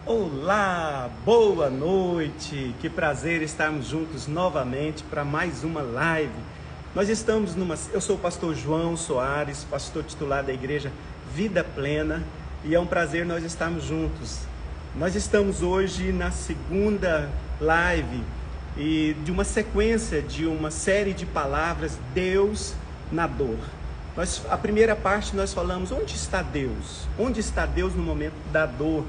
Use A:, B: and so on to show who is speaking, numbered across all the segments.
A: Olá, boa noite, que prazer estarmos juntos novamente para mais uma live. Eu sou o pastor João Soares, pastor titular da igreja Vida Plena, e é um prazer nós estarmos juntos. Nós estamos hoje na segunda live e de uma sequência de uma série de palavras, Deus na dor. A primeira parte nós falamos, onde está Deus? Onde está Deus no momento da dor?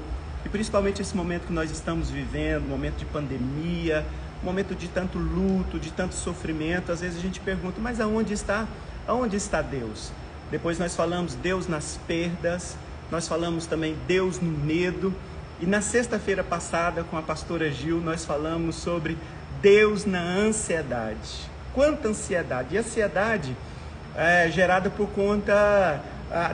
A: E principalmente esse momento que nós estamos vivendo, momento de pandemia, momento de tanto luto, de tanto sofrimento. Às vezes a gente pergunta, mas aonde está Deus? Depois nós falamos Deus nas perdas, nós falamos também Deus no medo. E na sexta-feira passada, com a pastora Gil, nós falamos sobre Deus na ansiedade. Quanta ansiedade! E ansiedade é gerada por conta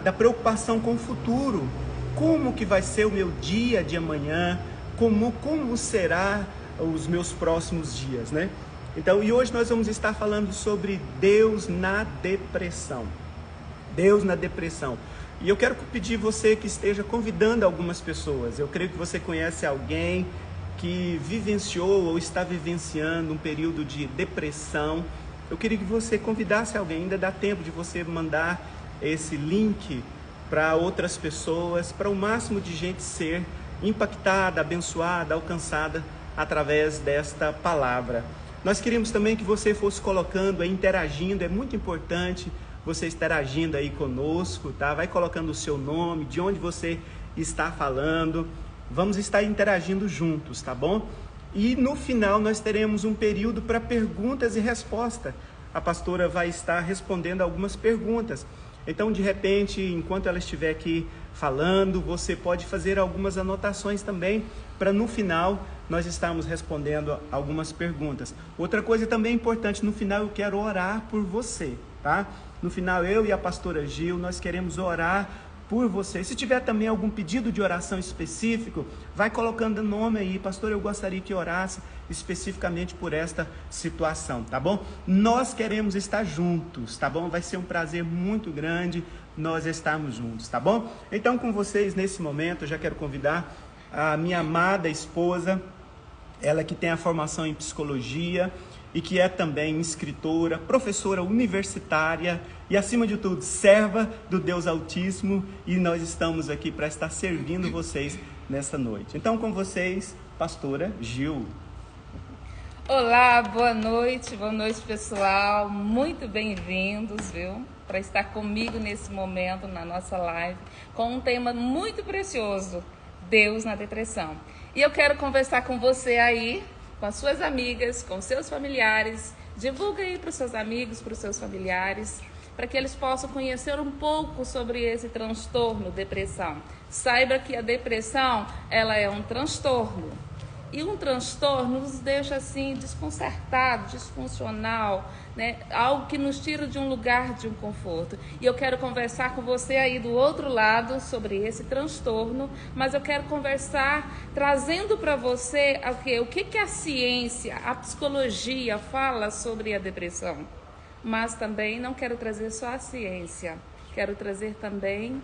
A: da preocupação com o futuro. Como que vai ser o meu dia de amanhã? Como será os meus próximos dias, né? Então, e hoje nós vamos estar falando sobre Deus na depressão. Deus na depressão. E eu quero pedir você que esteja convidando algumas pessoas. Eu creio que você conhece alguém que vivenciou ou está vivenciando um período de depressão. Eu queria que você convidasse alguém. Ainda dá tempo de você mandar esse link para outras pessoas, para o máximo de gente ser impactada, abençoada, alcançada através desta palavra. Nós queríamos também que você fosse colocando, interagindo, é muito importante você interagindo aí conosco, tá? Vai colocando o seu nome, de onde você está falando, vamos estar interagindo juntos, tá bom? E no final nós teremos um período para perguntas e respostas. A pastora vai estar respondendo algumas perguntas. Então, de repente, enquanto ela estiver aqui falando, você pode fazer algumas anotações também, para no final nós estarmos respondendo algumas perguntas. Outra coisa também importante, no final eu quero orar por você, tá? No final eu e a pastora Gil, nós queremos orar por você. Se tiver também algum pedido de oração específico, vai colocando nome aí, pastor, eu gostaria que orasse especificamente por esta situação, tá bom? Nós queremos estar juntos, tá bom? Vai ser um prazer muito grande nós estarmos juntos, tá bom? Então, com vocês, nesse momento, eu já quero convidar a minha amada esposa, ela que tem a formação em psicologia e que é também escritora, professora universitária e, acima de tudo, serva do Deus Altíssimo, e nós estamos aqui para estar servindo vocês nessa noite. Então, com vocês, pastora Gil.
B: Olá, boa noite pessoal, muito bem-vindos, para estar comigo nesse momento na nossa live, com um tema muito precioso, Deus na depressão. E eu quero conversar com você aí, com as suas amigas, com seus familiares, divulga aí para os seus amigos, para os seus familiares, para que eles possam conhecer um pouco sobre esse transtorno, depressão. Saiba que a depressão, ela é um transtorno. E um transtorno nos deixa assim desconcertado, disfuncional, né? Algo que nos tira de um lugar de um conforto. E eu quero conversar com você aí do outro lado sobre esse transtorno, mas eu quero conversar trazendo para você o que a ciência, a psicologia fala sobre a depressão. Mas também não quero trazer só a ciência, quero trazer também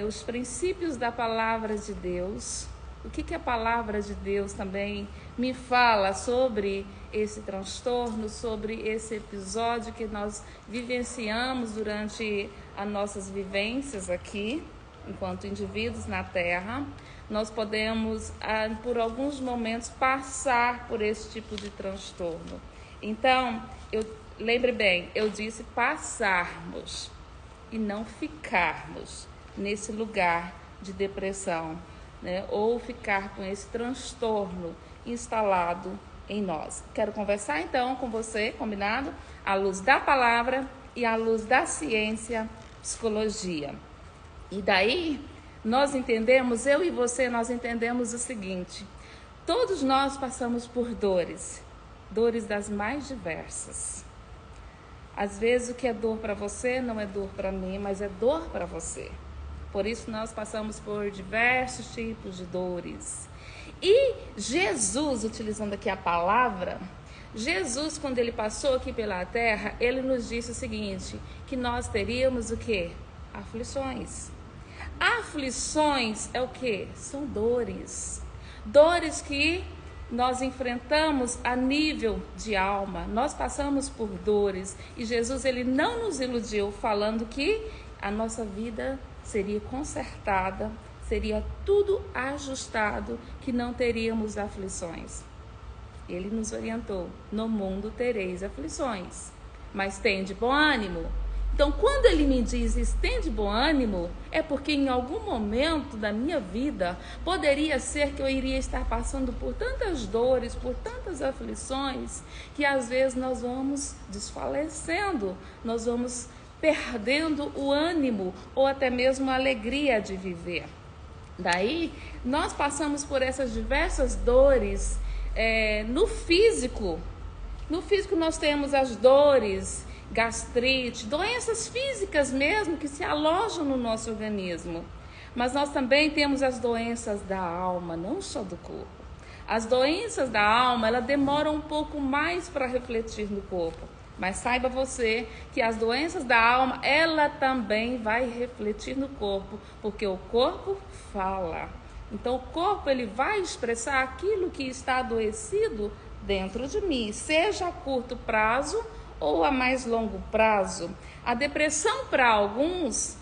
B: os princípios da palavra de Deus. O que a palavra de Deus também me fala sobre esse transtorno, sobre esse episódio que nós vivenciamos durante as nossas vivências aqui, enquanto indivíduos na Terra. Nós podemos, por alguns momentos, passar por esse tipo de transtorno. Então, lembre bem, eu disse passarmos e não ficarmos nesse lugar de depressão, né? Ou ficar com esse transtorno instalado em nós. Quero conversar então com você, combinado? À luz da palavra e à luz da ciência, psicologia. E daí, nós entendemos, eu e você, nós entendemos o seguinte: todos nós passamos por dores das mais diversas. Às vezes o que é dor para você não é dor para mim, mas é dor para você. Por isso nós passamos por diversos tipos de dores. E Jesus, utilizando aqui a palavra, Jesus, quando ele passou aqui pela terra, ele nos disse o seguinte, que nós teríamos o quê? Aflições. Aflições é o quê? São dores. dores que nós enfrentamos a nível de alma. Nós passamos por dores e Jesus, ele não nos iludiu falando que a nossa vida seria consertada, seria tudo ajustado, que não teríamos aflições. Ele nos orientou: no mundo tereis aflições, mas tende bom ânimo. Então, quando ele me diz estende bom ânimo, é porque em algum momento da minha vida poderia ser que eu iria estar passando por tantas dores, por tantas aflições, que às vezes nós vamos desfalecendo, nós vamos perdendo o ânimo ou até mesmo a alegria de viver. Daí, nós passamos por essas diversas dores no físico. No físico nós temos as dores, gastrite, doenças físicas mesmo que se alojam no nosso organismo. Mas nós também temos as doenças da alma, não só do corpo. As doenças da alma, ela demora um pouco mais para refletir no corpo. Mas saiba você que as doenças da alma, ela também vai refletir no corpo, porque o corpo fala. Então o corpo, ele vai expressar aquilo que está adoecido dentro de mim, seja a curto prazo ou a mais longo prazo. A depressão, para alguns,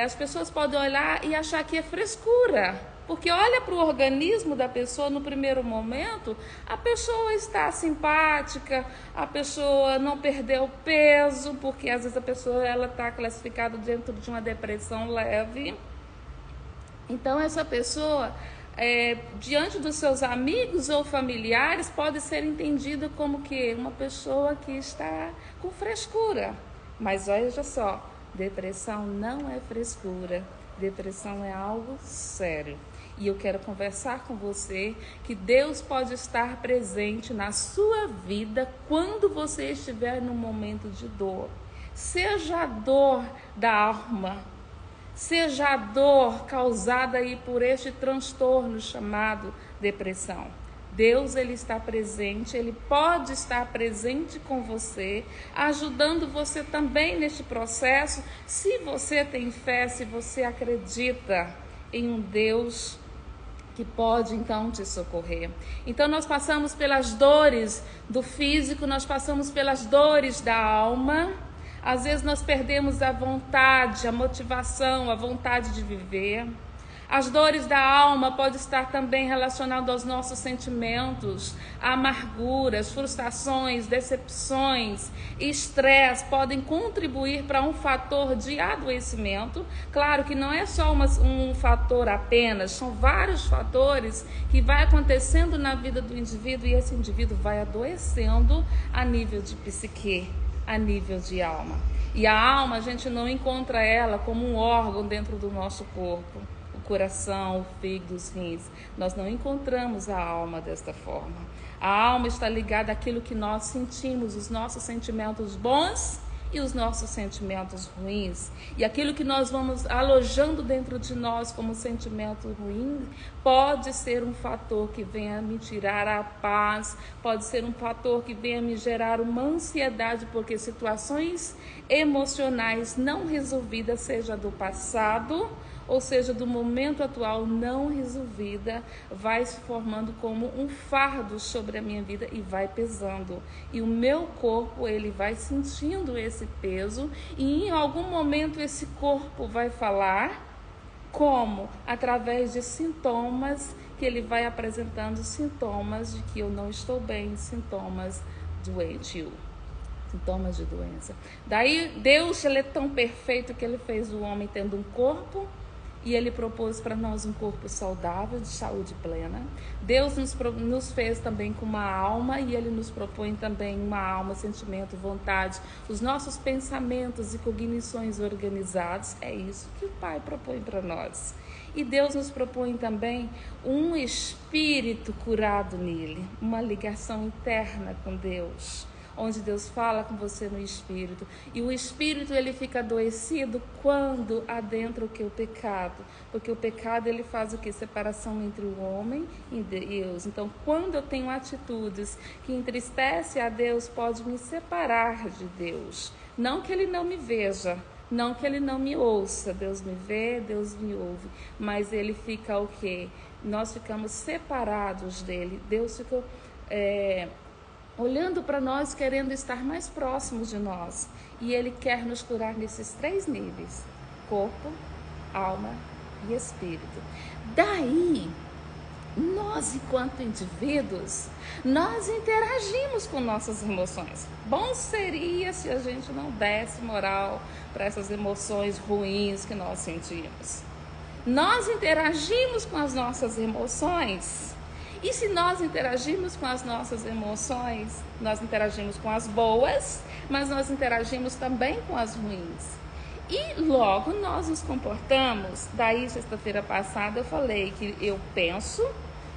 B: as pessoas podem olhar e achar que é frescura, porque olha para o organismo da pessoa no primeiro momento, a pessoa está simpática, a pessoa não perdeu peso, porque às vezes a pessoa está classificada dentro de uma depressão leve. Então essa pessoa, diante dos seus amigos ou familiares, pode ser entendida como que uma pessoa que está com frescura. Mas olha só, depressão não é frescura, depressão é algo sério. E eu quero conversar com você que Deus pode estar presente na sua vida quando você estiver num momento de dor. Seja a dor da alma, seja a dor causada aí por este transtorno chamado depressão. Deus, ele está presente, ele pode estar presente com você, ajudando você também neste processo, se você tem fé, se você acredita em um Deus que pode então te socorrer. Então nós passamos pelas dores do físico, nós passamos pelas dores da alma. Às vezes nós perdemos a vontade, a motivação, a vontade de viver. As dores da alma podem estar também relacionadas aos nossos sentimentos, amarguras, frustrações, decepções, estresse podem contribuir para um fator de adoecimento. Claro que não é só um fator apenas, são vários fatores que vai acontecendo na vida do indivíduo e esse indivíduo vai adoecendo a nível de psique, a nível de alma. E a alma, a gente não encontra ela como um órgão dentro do nosso corpo. O coração, o fígado, os rins. Nós não encontramos a alma desta forma. A alma está ligada àquilo que nós sentimos, os nossos sentimentos bons e os nossos sentimentos ruins. E aquilo que nós vamos alojando dentro de nós como sentimento ruim pode ser um fator que venha me tirar a paz, pode ser um fator que venha me gerar uma ansiedade, porque situações emocionais não resolvidas, seja do passado ou seja do momento atual não resolvida, vai se formando como um fardo sobre a minha vida e vai pesando. E o meu corpo, ele vai sentindo esse peso e em algum momento esse corpo vai falar como? Através de sintomas que ele vai apresentando, sintomas de que eu não estou bem, sintomas doentio. Sintomas de doença. Daí Deus, ele é tão perfeito que ele fez o homem tendo um corpo e ele propôs para nós um corpo saudável, de saúde plena. Deus nos fez também com uma alma e ele nos propõe também uma alma, sentimento, vontade, os nossos pensamentos e cognições organizados. É isso que o Pai propõe para nós. E Deus nos propõe também um espírito curado nele, uma ligação interna com Deus, onde Deus fala com você no espírito. E o espírito, ele fica adoecido quando adentra o que? O pecado. Porque o pecado, ele faz o que? Separação entre o homem e Deus. Então, quando eu tenho atitudes que entristecem a Deus, pode me separar de Deus. Não que ele não me veja, Não que ele não me ouça, Deus me vê, Deus me ouve, mas ele fica o quê? Nós ficamos separados dele. Deus fica olhando para nós, querendo estar mais próximos de nós. E ele quer nos curar nesses 3 níveis: corpo, alma e espírito. Daí, nós, enquanto indivíduos, nós interagimos com nossas emoções. Bom seria se a gente não desse moral para essas emoções ruins que nós sentimos. Nós interagimos com as nossas emoções. E se nós interagimos com as nossas emoções, nós interagimos com as boas, mas nós interagimos também com as ruins. E logo nós nos comportamos. Daí, sexta-feira passada, eu falei que eu penso,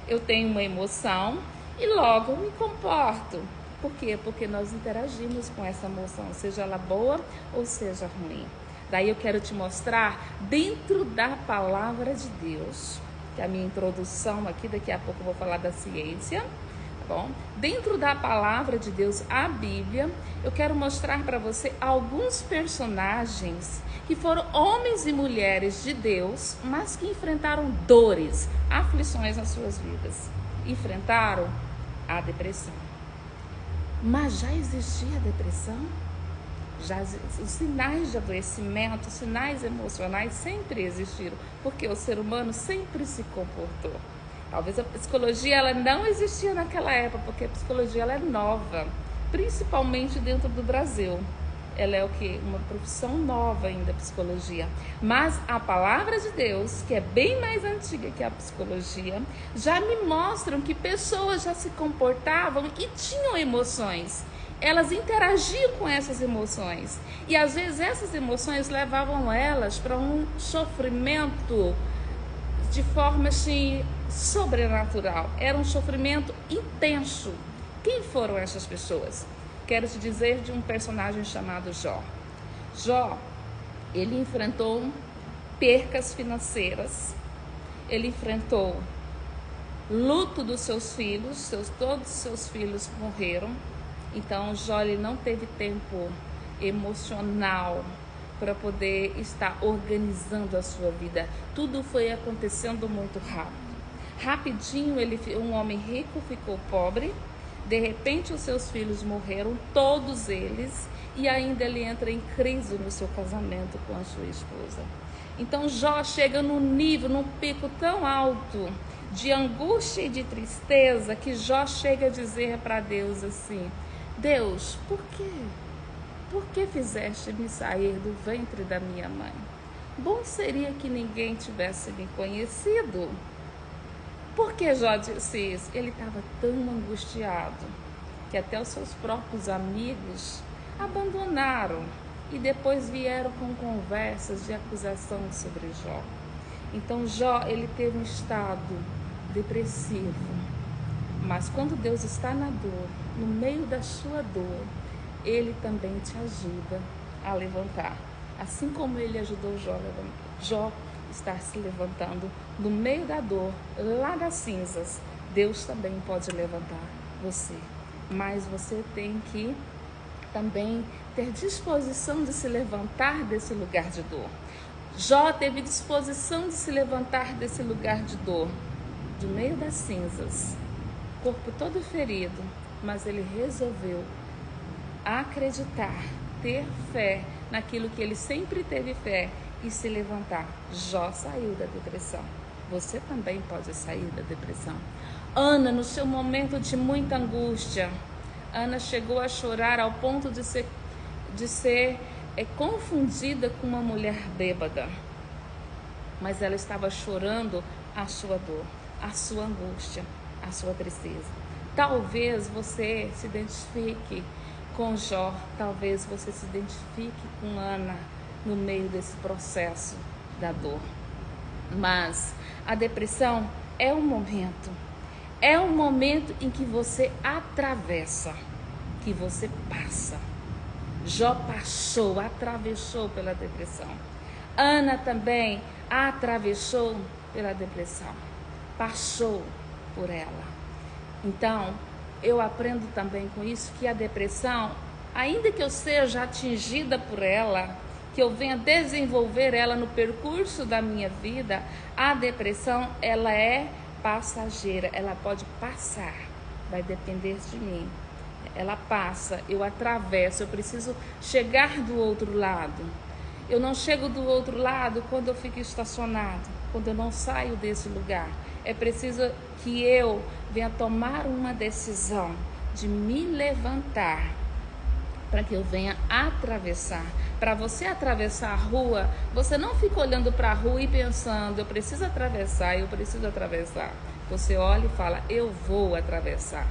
B: eu tenho uma emoção e logo eu me comporto. Por quê? Porque nós interagimos com essa emoção, seja ela boa ou seja ruim. Daí eu quero te mostrar dentro da palavra de Deus, que é a minha introdução aqui, daqui a pouco eu vou falar da ciência. Bom, dentro da palavra de Deus, a Bíblia, eu quero mostrar para você alguns personagens que foram homens e mulheres de Deus, mas que enfrentaram dores, aflições nas suas vidas. Enfrentaram a depressão. Mas já existia depressão? Os sinais de adoecimento, os sinais emocionais sempre existiram, porque o ser humano sempre se comportou. Talvez a psicologia ela não existia naquela época, porque a psicologia ela é nova, principalmente dentro do Brasil. Ela é o quê? Uma profissão nova ainda, a psicologia. Mas a palavra de Deus, que é bem mais antiga que a psicologia, já me mostram que pessoas já se comportavam e tinham emoções. Elas interagiam com essas emoções. E às vezes essas emoções levavam elas para um sofrimento de forma assim sobrenatural. Era um sofrimento intenso. Quem foram essas pessoas? Quero te dizer de um personagem chamado Jó. Jó, ele enfrentou percas financeiras, ele enfrentou luto dos seus filhos, todos os seus filhos morreram. Então Jó ele não teve tempo emocional para poder estar organizando a sua vida. Tudo foi acontecendo muito rápido. Rapidinho, um homem rico ficou pobre. De repente, os seus filhos morreram, todos eles, e ainda ele entra em crise no seu casamento com a sua esposa. Então, Jó chega num nível, num pico tão alto de angústia e de tristeza, que Jó chega a dizer para Deus assim: Deus, por quê? Por que fizeste-me sair do ventre da minha mãe? Bom seria que ninguém tivesse me conhecido. Por que Jó disse isso? Ele estava tão angustiado que até os seus próprios amigos abandonaram e depois vieram com conversas de acusação sobre Jó. Então Jó, ele teve um estado depressivo. Mas quando Deus está na dor, no meio da sua dor, Ele também te ajuda a levantar. Assim como Ele ajudou Jó estar se levantando no meio da dor, lá das cinzas, Deus também pode levantar você. Mas você tem que também ter disposição de se levantar desse lugar de dor. Jó teve disposição de se levantar desse lugar de dor, do meio das cinzas, corpo todo ferido, mas ele resolveu acreditar, ter fé naquilo que ele sempre teve fé e se levantar. Jó saiu da depressão. Você também pode sair da depressão. Ana, no seu momento de muita angústia, Ana chegou a chorar ao ponto de ser confundida com uma mulher bêbada. Mas ela estava chorando a sua dor, a sua angústia, a sua tristeza. Talvez você se identifique com Jó, talvez você se identifique com Ana no meio desse processo da dor. Mas a depressão é um momento em que você atravessa, que você passa. Jó passou, atravessou pela depressão. Ana também atravessou pela depressão, passou por ela. Então, eu aprendo também com isso que a depressão, ainda que eu seja atingida por ela, que eu venha desenvolver ela no percurso da minha vida, a depressão, ela é passageira, ela pode passar, vai depender de mim. Ela passa, eu atravesso, eu preciso chegar do outro lado. Eu não chego do outro lado quando eu fico estacionado, quando eu não saio desse lugar. É preciso que eu venha tomar uma decisão de me levantar, para que eu venha atravessar. Para você atravessar a rua, você não fica olhando para a rua e pensando, eu preciso atravessar, eu preciso atravessar. Você olha e fala, eu vou atravessar.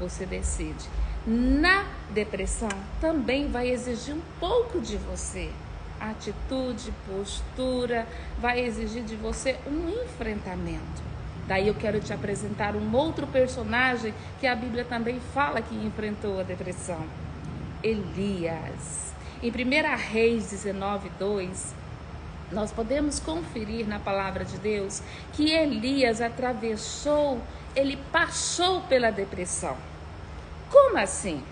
B: Você decide. Na depressão também vai exigir um pouco de você. Atitude, postura, vai exigir de você um enfrentamento. Daí eu quero te apresentar um outro personagem que a Bíblia também fala que enfrentou a depressão. Elias. Em 1 Reis 19:2, nós podemos conferir na palavra de Deus que Elias atravessou, ele passou pela depressão. Como assim?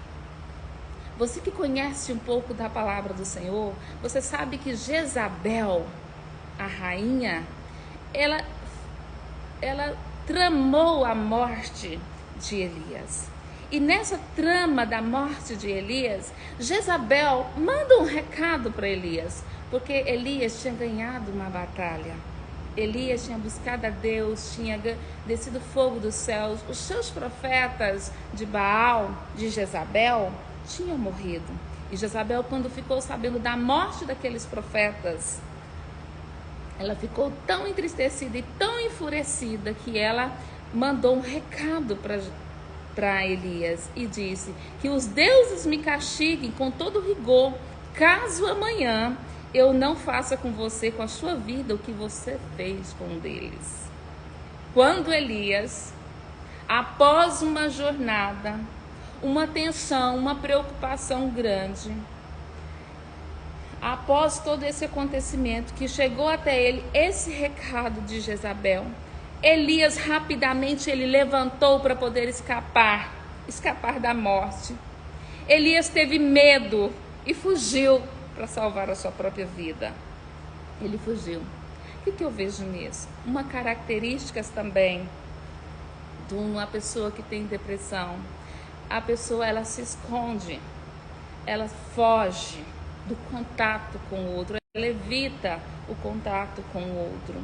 B: Você que conhece um pouco da palavra do Senhor, você sabe que Jezabel, a rainha, ela tramou a morte de Elias. E nessa trama da morte de Elias, Jezabel manda um recado para Elias, porque Elias tinha ganhado uma batalha. Elias tinha buscado a Deus, tinha descido fogo dos céus. Os seus profetas de Baal, de Jezabel, tinham morrido. E Jezabel, quando ficou sabendo da morte daqueles profetas, ela ficou tão entristecida e tão enfurecida que ela mandou um recado para Elias e disse que os deuses me castiguem com todo rigor, caso amanhã eu não faça com você, com a sua vida, o que você fez com um deles. Quando Elias, após uma jornada, uma tensão, uma preocupação grande, após todo esse acontecimento que chegou até ele, esse recado de Jezabel, Elias rapidamente ele levantou para poder escapar da morte. Elias teve medo e fugiu para salvar a sua própria vida. Ele fugiu. O que eu vejo nisso? Uma característica também de uma pessoa que tem depressão. A pessoa, ela se esconde, ela foge do contato com o outro, ela evita o contato com o outro.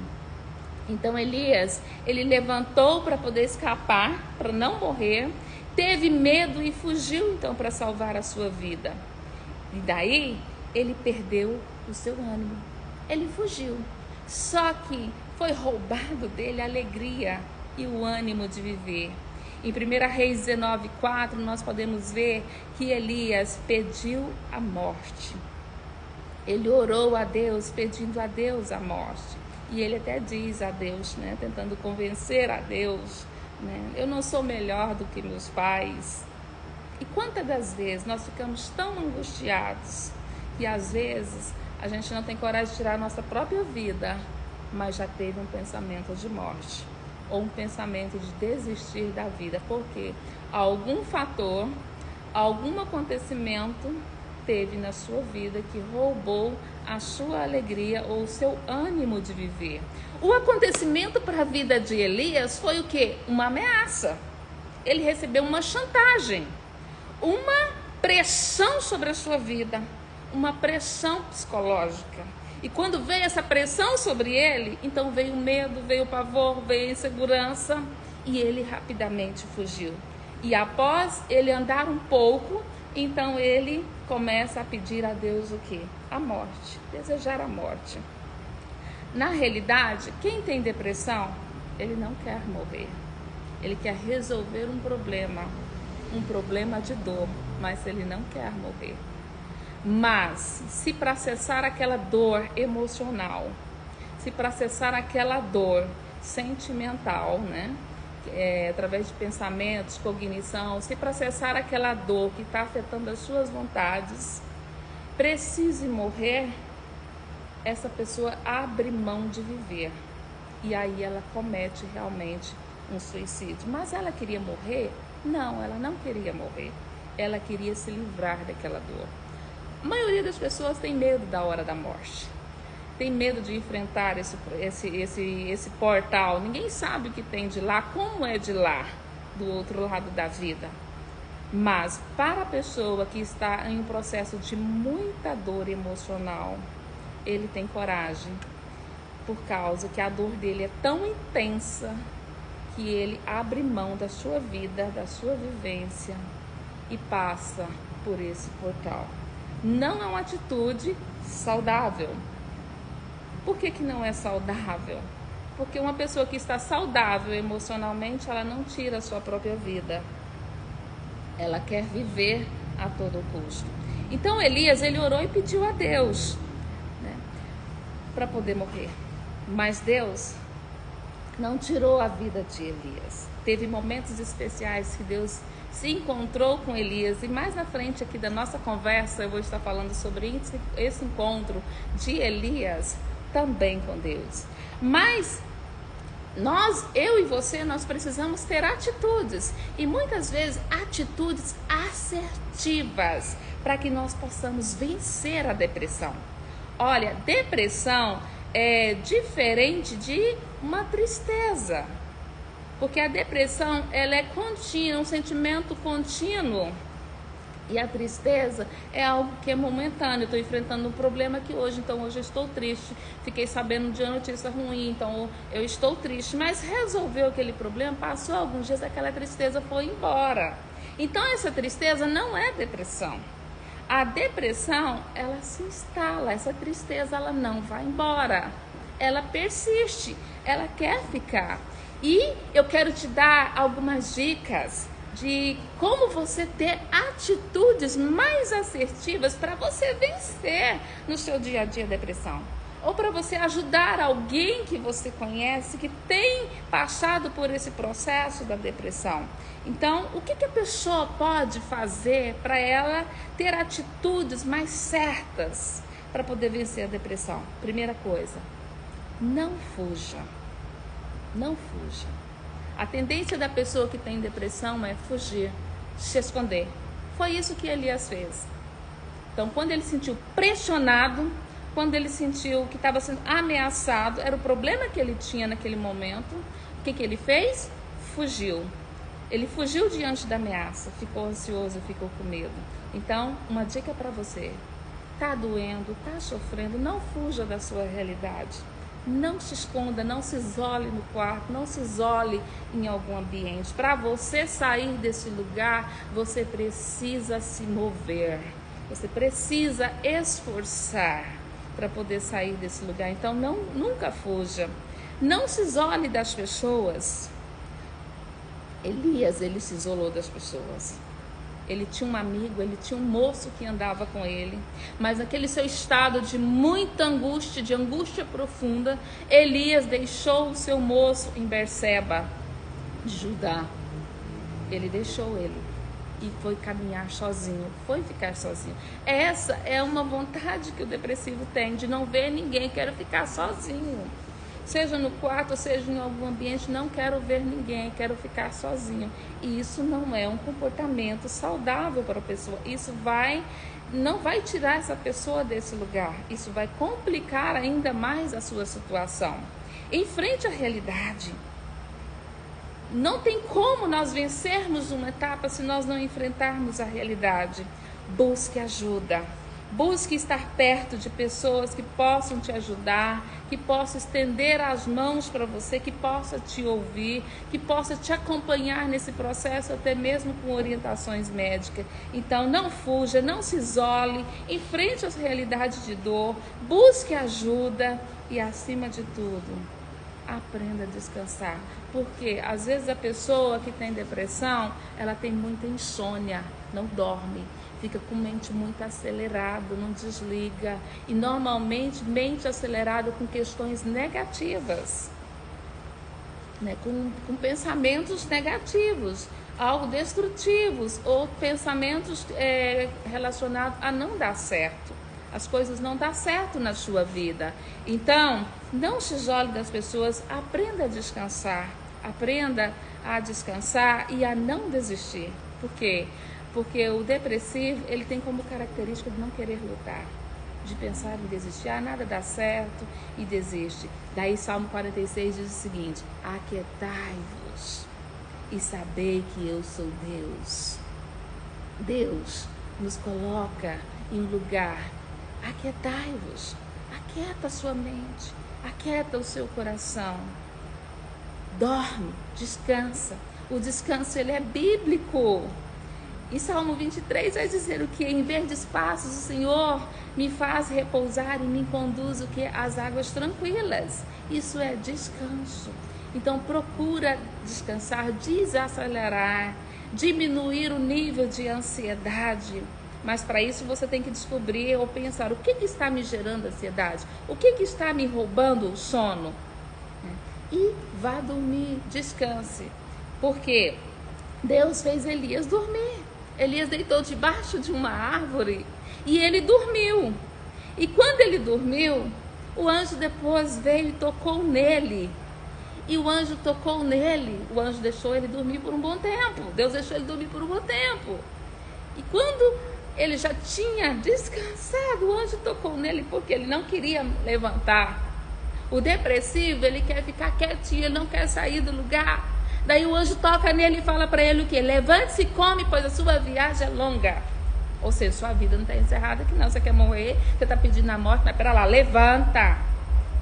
B: Então Elias, ele levantou para poder escapar, para não morrer, teve medo e fugiu então para salvar a sua vida. E daí ele perdeu o seu ânimo, ele fugiu. Só que foi roubado dele a alegria e o ânimo de viver. Em 1 Reis 19:4 nós podemos ver que Elias pediu a morte. Ele orou a Deus, pedindo a Deus a morte. E ele até diz a Deus, né, tentando convencer a Deus, né, eu não sou melhor do que meus pais. E quantas das vezes nós ficamos tão angustiados que às vezes a gente não tem coragem de tirar a nossa própria vida, mas já teve um pensamento de morte ou um pensamento de desistir da vida, porque algum fator, algum acontecimento teve na sua vida que roubou a sua alegria ou o seu ânimo de viver. O acontecimento para a vida de Elias foi o quê? Uma ameaça. Ele recebeu uma chantagem, uma pressão sobre a sua vida, uma pressão psicológica. E quando veio essa pressão sobre ele, então veio o medo, veio o pavor, veio a insegurança e ele rapidamente fugiu. E após ele andar um pouco, então ele começa a pedir a Deus o quê? A morte, desejar a morte. Na realidade, quem tem depressão, ele não quer morrer. Ele quer resolver um problema de dor, mas ele não quer morrer. Mas, se para cessar aquela dor emocional, se para cessar aquela dor sentimental, né? Através de pensamentos, cognição, se para cessar aquela dor que está afetando as suas vontades, precise morrer, essa pessoa abre mão de viver. E aí ela comete realmente um suicídio. Mas ela queria morrer? Não, ela não queria morrer. Ela queria se livrar daquela dor. A maioria das pessoas tem medo da hora da morte. Tem medo de enfrentar esse portal. Ninguém sabe o que tem de lá, como é de lá, do outro lado da vida. Mas para a pessoa que está em um processo de muita dor emocional, ele tem coragem, por causa que a dor dele é tão intensa que ele abre mão da sua vida, da sua vivência e passa por esse portal. Não é uma atitude saudável. Por que não é saudável? Porque uma pessoa que está saudável emocionalmente, ela não tira a sua própria vida. Ela quer viver a todo custo. Então Elias, ele orou e pediu a Deus, né, para poder morrer. Mas Deus não tirou a vida de Elias. Teve momentos especiais que Deus se encontrou com Elias. E mais na frente aqui da nossa conversa, eu vou estar falando sobre esse encontro de Elias também com Deus. Mas eu e você, nós precisamos ter atitudes. E muitas vezes atitudes assertivas para que nós possamos vencer a depressão. Olha, depressão é diferente de uma tristeza. Porque a depressão, ela é contínua, um sentimento contínuo. E a tristeza é algo que é momentâneo. Eu estou enfrentando um problema aqui hoje, então hoje eu estou triste. Fiquei sabendo de uma notícia ruim, então eu estou triste. Mas resolveu aquele problema, passou alguns dias, aquela tristeza foi embora. Então essa tristeza não é depressão. A depressão, ela se instala, essa tristeza ela não vai embora. Ela persiste, ela quer ficar. E eu quero te dar algumas dicas de como você ter atitudes mais assertivas para você vencer no seu dia a dia a depressão. Ou para você ajudar alguém que você conhece que tem passado por esse processo da depressão. Então, o que a pessoa pode fazer para ela ter atitudes mais certas para poder vencer a depressão? Primeira coisa, não fuja. Não fuja. A tendência da pessoa que tem depressão é fugir, se esconder. Foi isso que Elias fez. Então, quando ele se sentiu pressionado, quando ele sentiu que estava sendo ameaçado, era o problema que ele tinha naquele momento, o que ele fez? Fugiu. Ele fugiu diante da ameaça, ficou ansioso, ficou com medo. Então, uma dica para você: está doendo, está sofrendo, não fuja da sua realidade. Não se esconda, não se isole no quarto, não se isole em algum ambiente. Para você sair desse lugar, você precisa se mover. Você precisa esforçar para poder sair desse lugar. Então, nunca fuja. Não se isole das pessoas. Elias, ele se isolou das pessoas. Ele tinha um amigo, ele tinha um moço que andava com ele, mas naquele seu estado de muita angústia, de angústia profunda, Elias deixou o seu moço em Berseba, de Judá. Ele deixou ele e foi caminhar sozinho, foi ficar sozinho. Essa é uma vontade que o depressivo tem, de não ver ninguém, quero ficar sozinho. Seja no quarto, seja em algum ambiente, não quero ver ninguém, quero ficar sozinho. E isso não é um comportamento saudável para a pessoa. Isso não vai tirar essa pessoa desse lugar. Isso vai complicar ainda mais a sua situação. Enfrente a realidade. Não tem como nós vencermos uma etapa se nós não enfrentarmos a realidade. Busque ajuda. Busque estar perto de pessoas que possam te ajudar, que possam estender as mãos para você, que possa te ouvir, que possa te acompanhar nesse processo, até mesmo com orientações médicas. Então, não fuja, não se isole, enfrente as realidades de dor, busque ajuda e, acima de tudo, aprenda a descansar. Porque, às vezes, a pessoa que tem depressão, ela tem muita insônia, não dorme. Fica com mente muito acelerada, não desliga. E normalmente mente acelerada com questões negativas, né? Com pensamentos negativos, algo destrutivos, ou pensamentos relacionados a não dar certo. As coisas não dão certo na sua vida. Então, não se isole das pessoas, aprenda a descansar. Aprenda a descansar e a não desistir. Por quê? Porque o depressivo, ele tem como característica de não querer lutar, de pensar em desistir. Nada dá certo e desiste. Daí Salmo 46 diz o seguinte: aquietai-vos e sabei que eu sou Deus. Deus nos coloca em um lugar. Aquietai-vos. Aquieta a sua mente. Aquieta o seu coração. Dorme, descansa. O descanso, ele é bíblico. E Salmo 23 vai dizer o que? Em verdes passos o Senhor me faz repousar e me conduz o que? Às águas tranquilas. Isso é descanso. Então procura descansar, desacelerar, diminuir o nível de ansiedade. Mas para isso você tem que descobrir ou pensar: o que está me gerando ansiedade? O que está me roubando o sono? E vá dormir, descanse. Porque Deus fez Elias dormir. Elias deitou debaixo de uma árvore e ele dormiu. E quando ele dormiu, o anjo depois veio e tocou nele. E o anjo tocou nele, o anjo deixou ele dormir por um bom tempo. Deus deixou ele dormir por um bom tempo. E quando ele já tinha descansado, o anjo tocou nele porque ele não queria levantar. O depressivo, ele quer ficar quietinho, ele não quer sair do lugar. Daí o anjo toca nele e fala para ele o quê? Levante-se e come, pois a sua viagem é longa. Ou seja, sua vida não está encerrada, que não, você quer morrer, você está pedindo a morte, mas pera lá, levanta.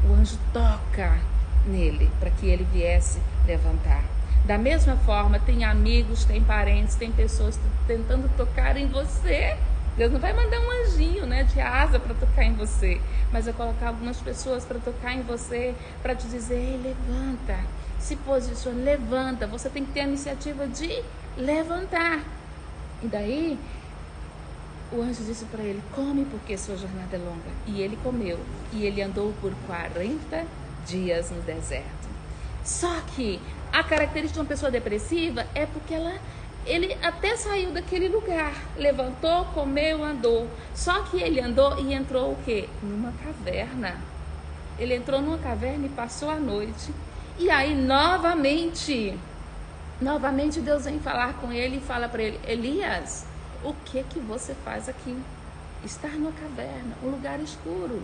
B: O anjo toca nele para que ele viesse levantar. Da mesma forma, tem amigos, tem parentes, tem pessoas tentando tocar em você. Deus não vai mandar um anjinho, né, de asa para tocar em você, mas vai colocar algumas pessoas para tocar em você, para te dizer: ei, levanta, se posicione, levanta. Você tem que ter a iniciativa de levantar. E daí o anjo disse para ele: come, porque sua jornada é longa. E ele comeu, e ele andou por 40 dias no deserto. Só que a característica de uma pessoa depressiva é porque ele até saiu daquele lugar, levantou, comeu, andou. Só que ele andou e entrou o quê? Numa caverna. Ele entrou numa caverna e passou a noite. E aí novamente Deus vem falar com ele e fala para ele: Elias, o que você faz aqui? Estar numa caverna, um lugar escuro.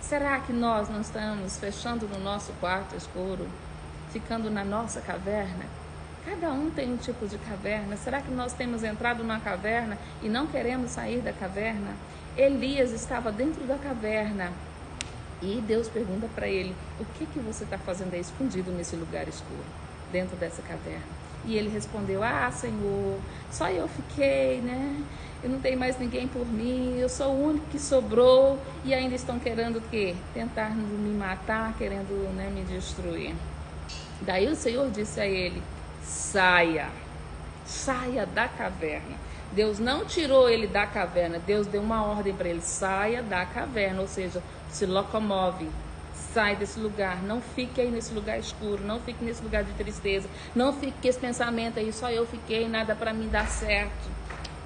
B: Será que nós não estamos fechando no nosso quarto escuro, ficando na nossa caverna? Cada um tem um tipo de caverna. Será que nós temos entrado numa caverna e não queremos sair da caverna? Elias estava dentro da caverna e Deus pergunta para ele: o que você está fazendo aí escondido nesse lugar escuro, dentro dessa caverna? E ele respondeu: Senhor, só eu fiquei, né? Eu não tenho mais ninguém por mim, eu sou o único que sobrou e ainda estão querendo o quê? Tentar me matar, querendo, né, me destruir. Daí o Senhor disse a ele: saia da caverna. Deus não tirou ele da caverna, Deus deu uma ordem para ele: saia da caverna, ou seja, se locomove, sai desse lugar, não fique aí nesse lugar escuro, não fique nesse lugar de tristeza, não fique com esse pensamento aí: só eu fiquei, nada para mim dar certo,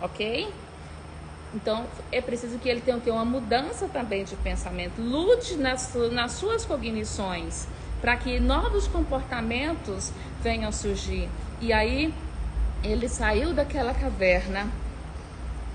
B: ok? Então é preciso que ele tenha uma mudança também de pensamento. Lute nas suas cognições para que novos comportamentos venham surgir. E aí ele saiu daquela caverna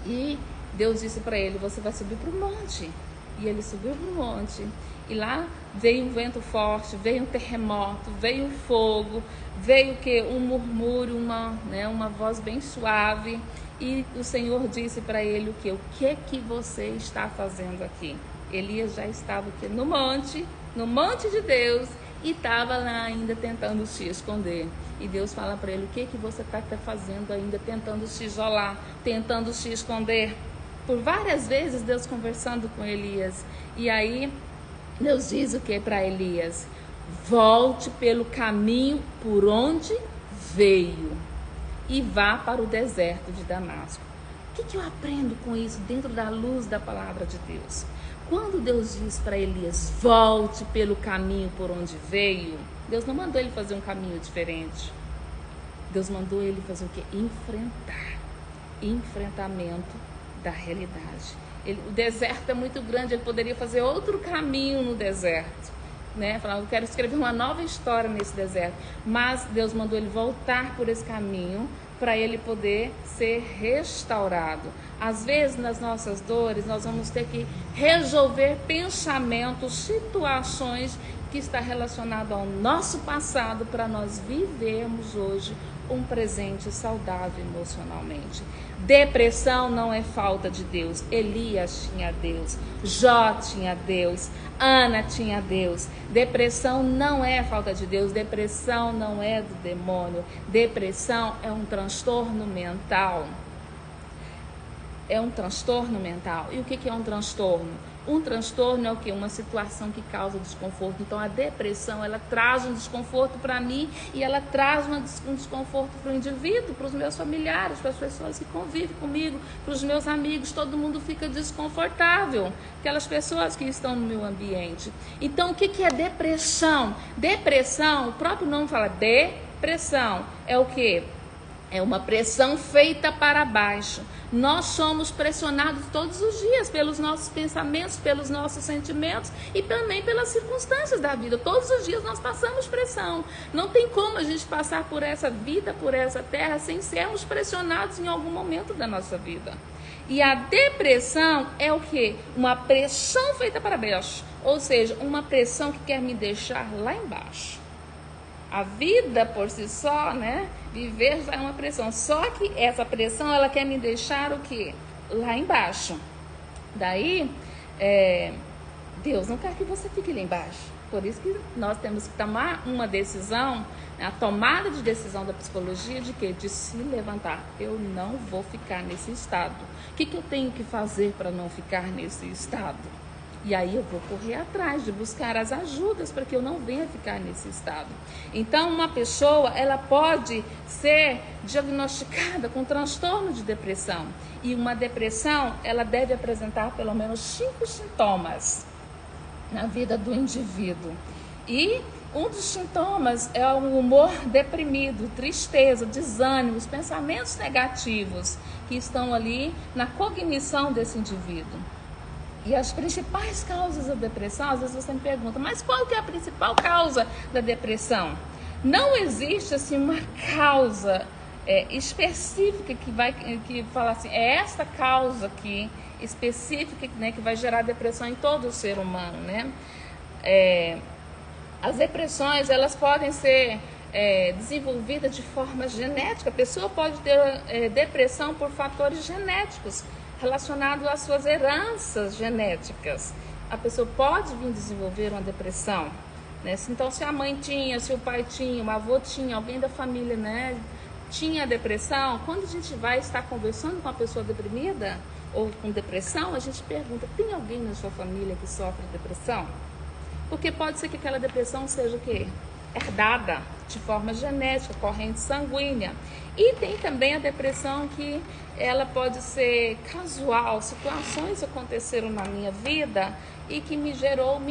B: e Deus disse para ele: você vai subir para o monte. E ele subiu para o monte e lá veio um vento forte, veio um terremoto, veio um fogo, veio um murmúrio, uma voz bem suave. E o Senhor disse para ele o quê? O que você está fazendo aqui? Elias já estava aqui no monte de Deus, e estava lá ainda tentando se esconder. E Deus fala para ele: o que você está fazendo ainda, tentando se isolar, tentando se esconder? Por várias vezes Deus conversando com Elias. E aí Deus diz o que para Elias? Volte pelo caminho por onde veio e vá para o deserto de Damasco. O que eu aprendo com isso dentro da luz da palavra de Deus? Quando Deus diz para Elias: volte pelo caminho por onde veio, Deus não mandou ele fazer um caminho diferente. Deus mandou ele fazer o quê? Enfrentamento da realidade. O deserto é muito grande, ele poderia fazer outro caminho no deserto. né? Falando, eu quero escrever uma nova história nesse deserto. Mas Deus mandou ele voltar por esse caminho para ele poder ser restaurado. Às vezes, nas nossas dores, nós vamos ter que resolver pensamentos, situações que está relacionado ao nosso passado para nós vivermos hoje um presente saudável emocionalmente. Depressão não é falta de Deus. Elias tinha Deus, Jó tinha Deus, Ana tinha Deus. Depressão não é falta de Deus, depressão não é do demônio. Depressão é um transtorno mental. É um transtorno mental. E o que é um transtorno? Um transtorno é o quê? Uma situação que causa desconforto. Então, a depressão, ela traz um desconforto para mim e ela traz um desconforto para o indivíduo, para os meus familiares, para as pessoas que convivem comigo, para os meus amigos. Todo mundo fica desconfortável, aquelas pessoas que estão no meu ambiente. Então, o que é depressão? Depressão, o próprio nome fala depressão. É o quê? É uma pressão feita para baixo. Nós somos pressionados todos os dias pelos nossos pensamentos, pelos nossos sentimentos e também pelas circunstâncias da vida. Todos os dias nós passamos pressão. Não tem como a gente passar por essa vida, por essa terra, sem sermos pressionados em algum momento da nossa vida. E a depressão é o quê? Uma pressão feita para baixo. Ou seja, uma pressão que quer me deixar lá embaixo. A vida por si só, né? Viver já é uma pressão. Só que essa pressão, ela quer me deixar o quê? Lá embaixo. Daí, Deus não quer que você fique lá embaixo. Por isso que nós temos que tomar uma decisão, a tomada de decisão da psicologia de quê? De se levantar. Eu não vou ficar nesse estado. O que eu tenho que fazer para não ficar nesse estado? E aí eu vou correr atrás de buscar as ajudas para que eu não venha ficar nesse estado. Então, uma pessoa, ela pode ser diagnosticada com transtorno de depressão. E uma depressão, ela deve apresentar pelo menos 5 sintomas na vida do indivíduo. E um dos sintomas é o humor deprimido, tristeza, desânimo, os pensamentos negativos que estão ali na cognição desse indivíduo. E as principais causas da depressão, às vezes você me pergunta, mas qual que é a principal causa da depressão? Não existe assim uma causa específica que fala assim, é esta causa aqui específica, né, que vai gerar depressão em todo o ser humano, né? As depressões, elas podem ser desenvolvidas de forma genética. A pessoa pode ter depressão por fatores genéticos, relacionado às suas heranças genéticas. A pessoa pode vir desenvolver uma depressão, né? Então, se a mãe tinha, se o pai tinha, o avô tinha, alguém da família, né, tinha depressão, quando a gente vai estar conversando com uma pessoa deprimida ou com depressão, a gente pergunta, tem alguém na sua família que sofre de depressão? Porque pode ser que aquela depressão seja o quê? Herdada de forma genética, corrente sanguínea. E tem também a depressão que ela pode ser casual, situações aconteceram na minha vida e que me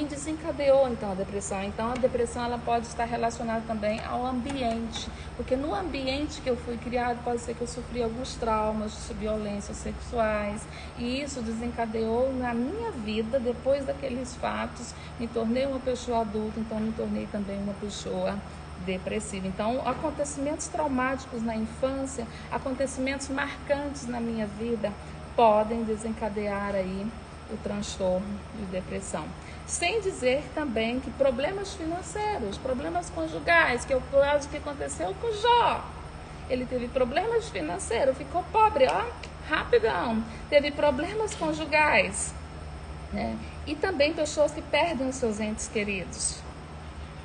B: desencadeou então a depressão. Então a depressão ela pode estar relacionada também ao ambiente, porque no ambiente que eu fui criado pode ser que eu sofri alguns traumas de violências sexuais e isso desencadeou na minha vida, depois daqueles fatos, me tornei uma pessoa adulta, então me tornei também uma pessoa depressiva. Então, acontecimentos traumáticos na infância, acontecimentos marcantes na minha vida, podem desencadear aí o transtorno de depressão. Sem dizer também que problemas financeiros, problemas conjugais, que é o caso que aconteceu com Jó. Ele teve problemas financeiros, ficou pobre, rapidão. Teve problemas conjugais, né? E também pessoas que perdem os seus entes queridos.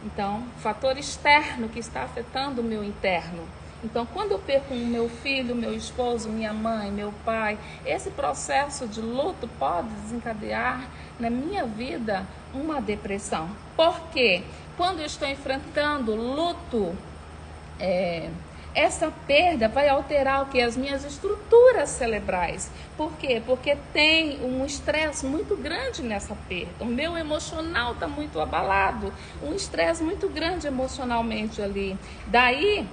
B: Então, fator externo que está afetando o meu interno. Então, quando eu perco o meu filho, meu esposo, minha mãe, meu pai, esse processo de luto pode desencadear na minha vida uma depressão. Por quê? Quando eu estou enfrentando luto, essa perda vai alterar o que? As minhas estruturas cerebrais. Por quê? Porque tem um estresse muito grande nessa perda. O meu emocional está muito abalado. Um estresse muito grande emocionalmente ali. Daí,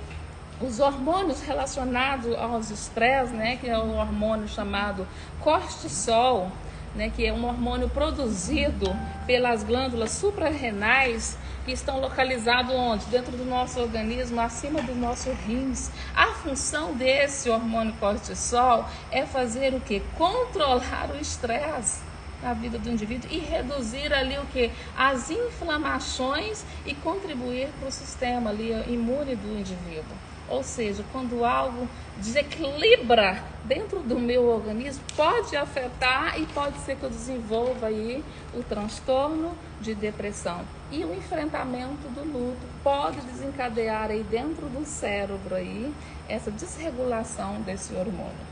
B: os hormônios relacionados aos estresses, né, que é o hormônio chamado cortisol, né, que é um hormônio produzido pelas glândulas suprarrenais, que estão localizados onde? Dentro do nosso organismo, acima dos nossos rins. A função desse hormônio cortisol é fazer o quê? Controlar o estresse na vida do indivíduo e reduzir ali o que? As inflamações e contribuir para o sistema ali imune do indivíduo. Ou seja, quando algo desequilibra dentro do meu organismo, pode afetar e pode ser que eu desenvolva aí o transtorno de depressão. E o enfrentamento do luto pode desencadear aí dentro do cérebro aí essa desregulação desse hormônio.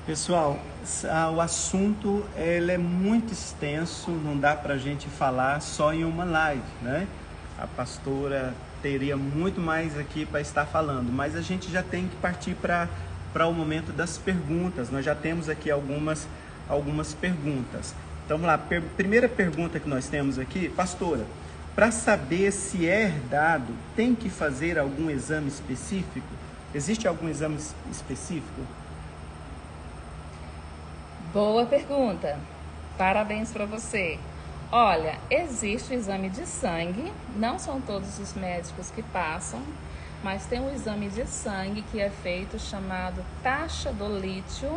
A: Pessoal, o assunto ele é muito extenso, não dá para a gente falar só em uma live, né? A pastora teria muito mais aqui para estar falando, mas a gente já tem que partir para o momento das perguntas. Nós já temos aqui algumas perguntas. Então vamos lá, primeira pergunta que nós temos aqui, pastora, para saber se é herdado, tem que fazer algum exame específico? Existe algum exame específico?
B: Boa pergunta, parabéns para você. Olha, existe o exame de sangue, não são todos os médicos que passam, mas tem um exame de sangue que é feito chamado taxa do lítio,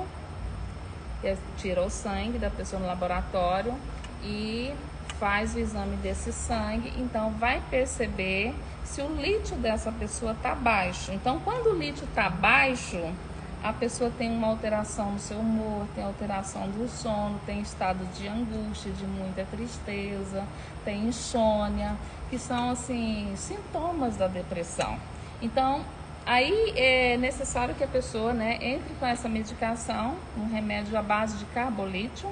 B: que tira o sangue da pessoa no laboratório e faz o exame desse sangue, então vai perceber se o lítio dessa pessoa está baixo. Então, quando o lítio está baixo, a pessoa tem uma alteração no seu humor, tem alteração do sono, tem estado de angústia, de muita tristeza, tem insônia, que são assim sintomas da depressão. Então, aí é necessário que a pessoa, né, entre com essa medicação, um remédio à base de carbolítio,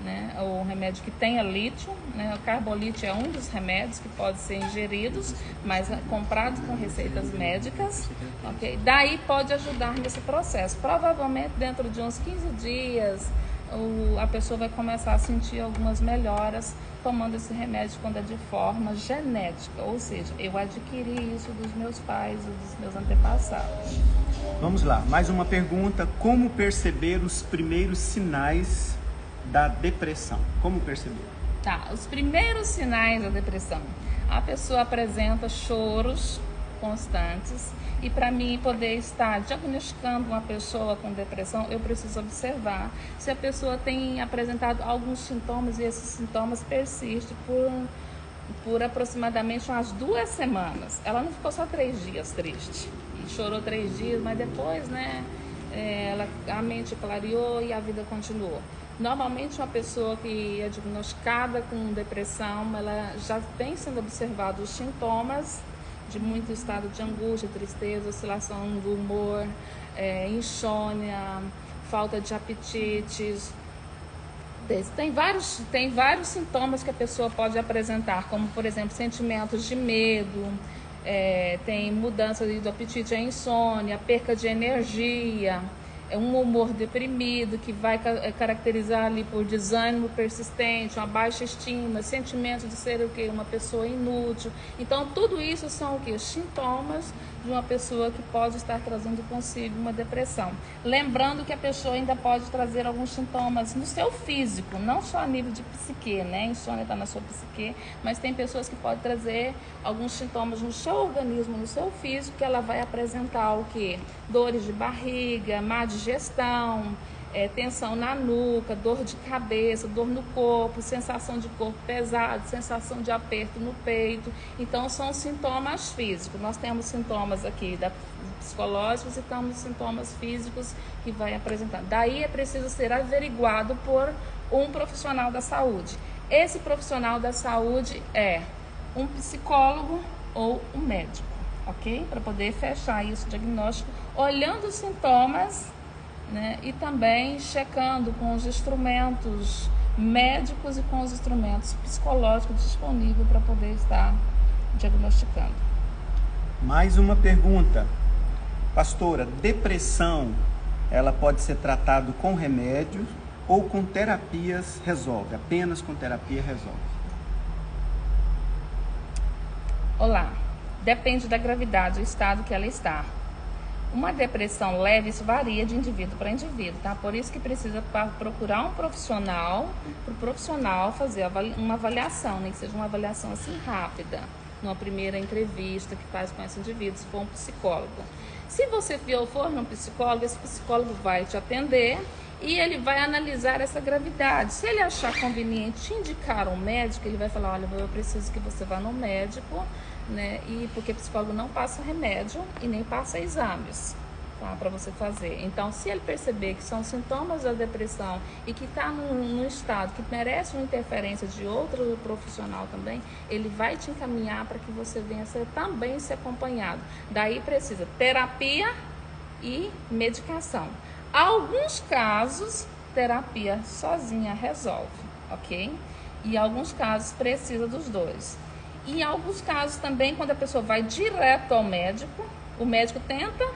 B: né, ou remédio que tenha lítio, né, o carbolítio é um dos remédios que pode ser ingeridos, mas comprados com receitas médicas, ok? Daí pode ajudar nesse processo. Provavelmente dentro de uns 15 dias a pessoa vai começar a sentir algumas melhoras tomando esse remédio quando é de forma genética, ou seja, eu adquiri isso dos meus pais ou dos meus antepassados.
A: Vamos lá, mais uma pergunta, como perceber os primeiros sinais da depressão? Como perceber?
B: Tá, os primeiros sinais da depressão. A pessoa apresenta choros constantes e para mim poder estar diagnosticando uma pessoa com depressão, eu preciso observar se a pessoa tem apresentado alguns sintomas e esses sintomas persistem por aproximadamente umas 2 semanas. Ela não ficou só 3 dias triste e chorou 3 dias, mas depois, né, a mente clareou e a vida continuou. Normalmente uma pessoa que é diagnosticada com depressão, ela já tem sendo observado os sintomas de muito estado de angústia, tristeza, oscilação do humor, insônia, falta de apetites. Tem vários sintomas que a pessoa pode apresentar, como por exemplo sentimentos de medo, tem mudança do apetite, a insônia, perca de energia, um humor deprimido que vai caracterizar ali por desânimo persistente, uma baixa estima, sentimento de ser o quê? Uma pessoa inútil. Então tudo isso são o quê? Sintomas de uma pessoa que pode estar trazendo consigo uma depressão. Lembrando que a pessoa ainda pode trazer alguns sintomas no seu físico, não só a nível de psique, né? Insônia está na sua psique, mas tem pessoas que podem trazer alguns sintomas no seu organismo, no seu físico, que ela vai apresentar o quê? Dores de barriga, má digestão, tensão na nuca, dor de cabeça, dor no corpo, sensação de corpo pesado, sensação de aperto no peito. Então são sintomas físicos. Nós temos sintomas aqui psicológicos e temos sintomas físicos que vai apresentar. Daí é preciso ser averiguado por um profissional da saúde. Esse profissional da saúde é um psicólogo ou um médico, ok? Para poder fechar isso, diagnóstico, olhando os sintomas, né, e também checando com os instrumentos médicos e com os instrumentos psicológicos disponíveis para poder estar diagnosticando.
A: Mais uma pergunta. Pastora, depressão, ela pode ser tratada com remédios ou com terapias resolve? Apenas com terapia resolve?
B: Olá, depende da gravidade, do estado que ela está. Uma depressão leve, isso varia de indivíduo para indivíduo, tá? Por isso que precisa procurar um profissional, para o profissional fazer uma avaliação, nem que seja uma avaliação assim rápida, numa primeira entrevista que faz com esse indivíduo, se for um psicólogo. Se você for num psicólogo, esse psicólogo vai te atender e ele vai analisar essa gravidade. Se ele achar conveniente te indicar um médico, ele vai falar, olha, eu preciso que você vá no médico, né? E porque psicólogo não passa remédio e nem passa exames, tá? Para você fazer. Então, se ele perceber que são sintomas da depressão e que está num estado que merece uma interferência de outro profissional também, ele vai te encaminhar para que você venha também ser acompanhado. Daí precisa terapia e medicação. Alguns casos, terapia sozinha resolve, ok? E alguns casos precisa dos dois. E em alguns casos também, quando a pessoa vai direto ao médico, o médico tenta,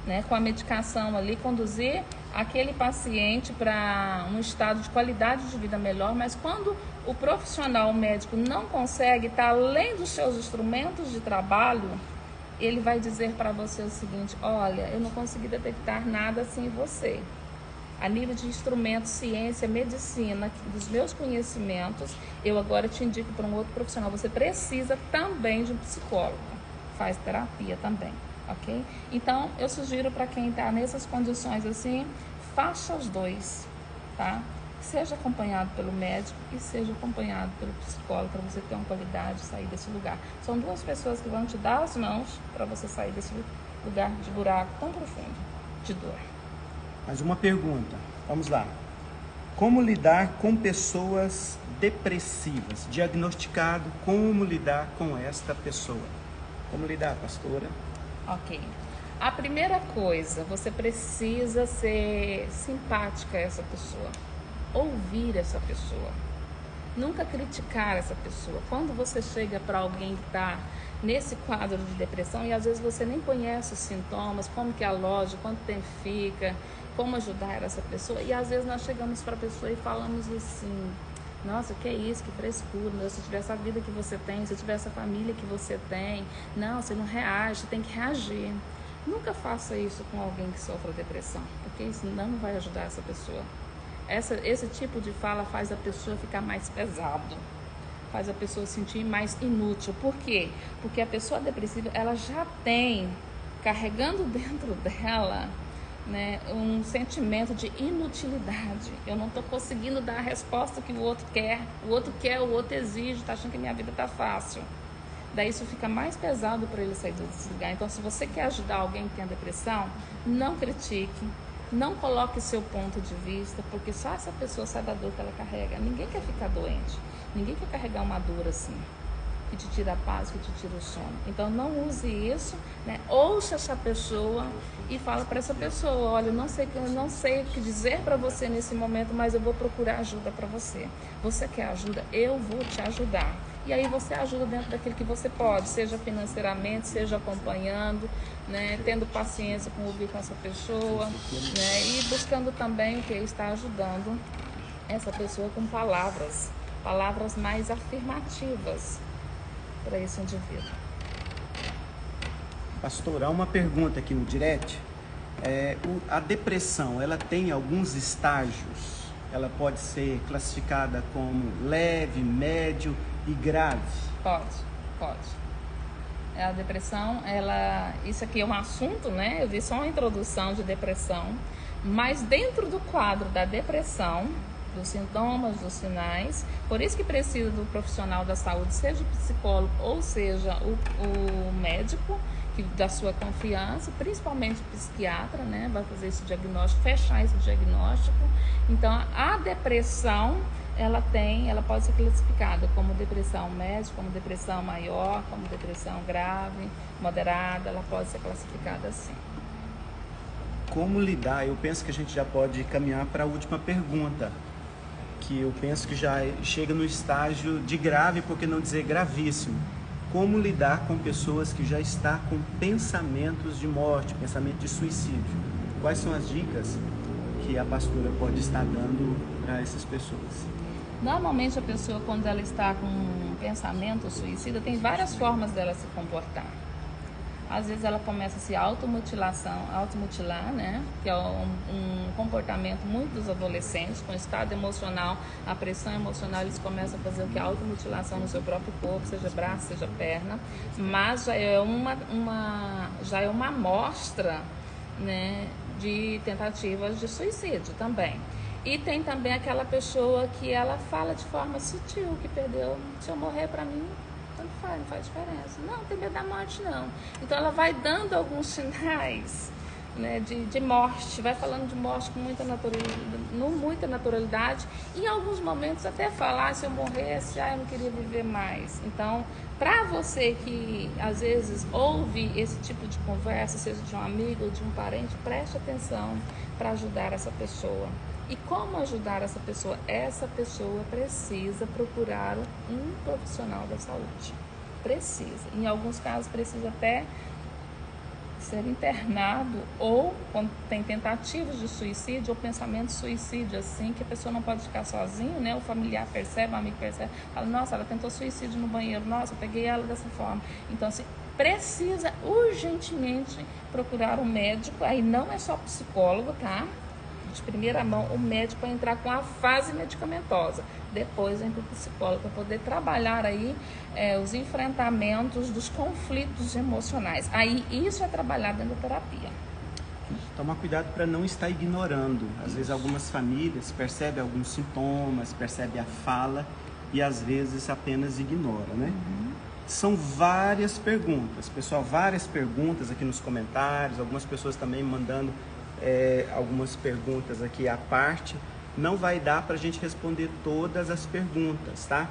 B: né, com a medicação ali, conduzir aquele paciente para um estado de qualidade de vida melhor, mas quando o profissional, o médico, não consegue, está além dos seus instrumentos de trabalho, ele vai dizer para você o seguinte, olha, eu não consegui detectar nada assim em você. A nível de instrumentos, ciência, medicina, dos meus conhecimentos, eu agora te indico para um outro profissional. Você precisa também de um psicólogo. Faz terapia também, ok? Então, eu sugiro para quem está nessas condições assim, faça os dois, tá? Seja acompanhado pelo médico e seja acompanhado pelo psicólogo para você ter uma qualidade de sair desse lugar. São duas pessoas que vão te dar as mãos para você sair desse lugar de buraco tão profundo, de dor.
A: Mais uma pergunta, vamos lá. Como lidar com pessoas depressivas? Diagnosticado, como lidar com esta pessoa? Como lidar, pastora?
B: Ok. A primeira coisa, você precisa ser simpática a essa pessoa. Ouvir essa pessoa. Nunca criticar essa pessoa. Quando você chega para alguém que está nesse quadro de depressão e às vezes você nem conhece os sintomas, como que é a lógica, quanto tempo fica, como ajudar essa pessoa, e às vezes nós chegamos para a pessoa e falamos assim, nossa, que é isso, que frescura, meu, se tiver essa vida que você tem, se tiver essa família que você tem, não, você não reage, você tem que reagir. Nunca faça isso com alguém que sofre depressão, porque isso não vai ajudar essa pessoa. Esse tipo de fala faz a pessoa ficar mais pesado, faz a pessoa sentir mais inútil. Por quê? Porque a pessoa depressiva, ela já tem, carregando dentro dela, né, um sentimento de inutilidade. Eu não estou conseguindo dar a resposta que o outro quer, o outro exige, está achando que minha vida está fácil. Daí isso fica mais pesado para ele sair desse lugar. Então, se você quer ajudar alguém que tem depressão, não critique, não coloque seu ponto de vista, porque só essa pessoa sabe da dor que ela carrega. Ninguém quer ficar doente, ninguém quer carregar uma dor assim, que te tira a paz, que te tira o sono. Então não use isso, né? Ouça essa pessoa e fala para essa pessoa, olha, eu não sei o que dizer para você nesse momento, mas eu vou procurar ajuda para você. Você quer ajuda? Eu vou te ajudar. E aí você ajuda dentro daquilo que você pode, seja financeiramente, seja acompanhando, né, tendo paciência com ouvir com essa pessoa, né, e buscando também o que está ajudando essa pessoa com palavras mais afirmativas para esse indivíduo.
A: Pastor, há uma pergunta aqui no direct. A depressão, ela tem alguns estágios? Ela pode ser classificada como leve, médio e grave?
B: Pode. A depressão, isso aqui é um assunto, né? Eu vi só uma introdução de depressão, mas dentro do quadro da depressão, dos sintomas, dos sinais, por isso que precisa do profissional da saúde, seja o psicólogo ou seja o médico da sua confiança, principalmente o psiquiatra, né? Vai fazer esse diagnóstico, fechar esse diagnóstico. Então, a depressão, ela pode ser classificada como depressão média, como depressão maior, como depressão grave, moderada, ela pode ser classificada assim.
A: Como lidar? Eu penso que a gente já pode caminhar para a última pergunta, que eu penso que já chega no estágio de grave, por que não dizer gravíssimo. Como lidar com pessoas que já estão com pensamentos de morte, pensamento de suicídio? Quais são as dicas que a pastora pode estar dando para essas pessoas?
B: Normalmente a pessoa, quando ela está com um pensamento suicida, tem várias formas dela se comportar. Às vezes ela começa a se automutilar, né? Que é um comportamento muito dos adolescentes, com o estado emocional, a pressão emocional, eles começam a fazer o que? A automutilação no seu próprio corpo, seja braço, seja perna, mas já é uma amostra, né, de tentativas de suicídio também. E tem também aquela pessoa que ela fala de forma sutil, que perdeu, se eu morrer para mim, tanto faz, não faz diferença. Não, não tem medo da morte não. Então ela vai dando alguns sinais, né, de morte, vai falando de morte com muita naturalidade, e em alguns momentos até falar, se eu morresse, eu não queria viver mais. Então, para você que às vezes ouve esse tipo de conversa, seja de um amigo ou de um parente, preste atenção para ajudar essa pessoa. E como ajudar essa pessoa? Essa pessoa precisa procurar um profissional da saúde. Precisa. Em alguns casos precisa até ser internado, ou quando tem tentativas de suicídio ou pensamento de suicídio, assim, que a pessoa não pode ficar sozinha, né? O familiar percebe, o amigo percebe, fala, nossa, ela tentou suicídio no banheiro, nossa, eu peguei ela dessa forma. Então, assim, precisa urgentemente procurar um médico, aí não é só psicólogo, tá? De primeira mão, o médico vai entrar com a fase medicamentosa. Depois entra o psicólogo para poder trabalhar aí os enfrentamentos dos conflitos emocionais. Aí isso é trabalhado dentro da terapia.
A: Tomar cuidado para não estar ignorando. Às vezes algumas famílias percebem alguns sintomas, percebem a fala e às vezes apenas ignora, né? São várias perguntas, pessoal, várias perguntas aqui nos comentários, algumas pessoas também mandando algumas perguntas aqui à parte. Não vai dar para a gente responder todas as perguntas, tá?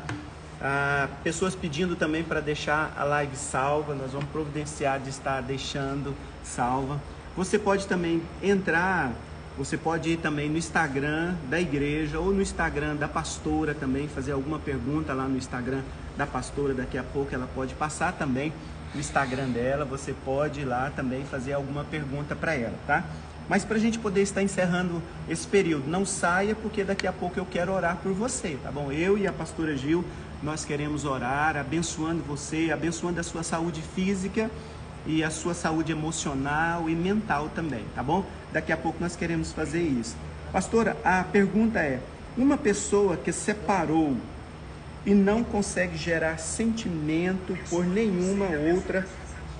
A: Pessoas pedindo também para deixar a live salva, nós vamos providenciar de estar deixando salva. Você pode também você pode ir também no Instagram da igreja ou no Instagram da pastora também, fazer alguma pergunta lá no Instagram da pastora, daqui a pouco ela pode passar também no Instagram dela, você pode ir lá também fazer alguma pergunta para ela, tá? Mas para a gente poder estar encerrando esse período, não saia, porque daqui a pouco eu quero orar por você, tá bom? Eu e a pastora Gil, nós queremos orar, abençoando você, abençoando a sua saúde física e a sua saúde emocional e mental também, tá bom? Daqui a pouco nós queremos fazer isso. Pastora, a pergunta é, uma pessoa que separou e não consegue gerar sentimento por nenhuma outra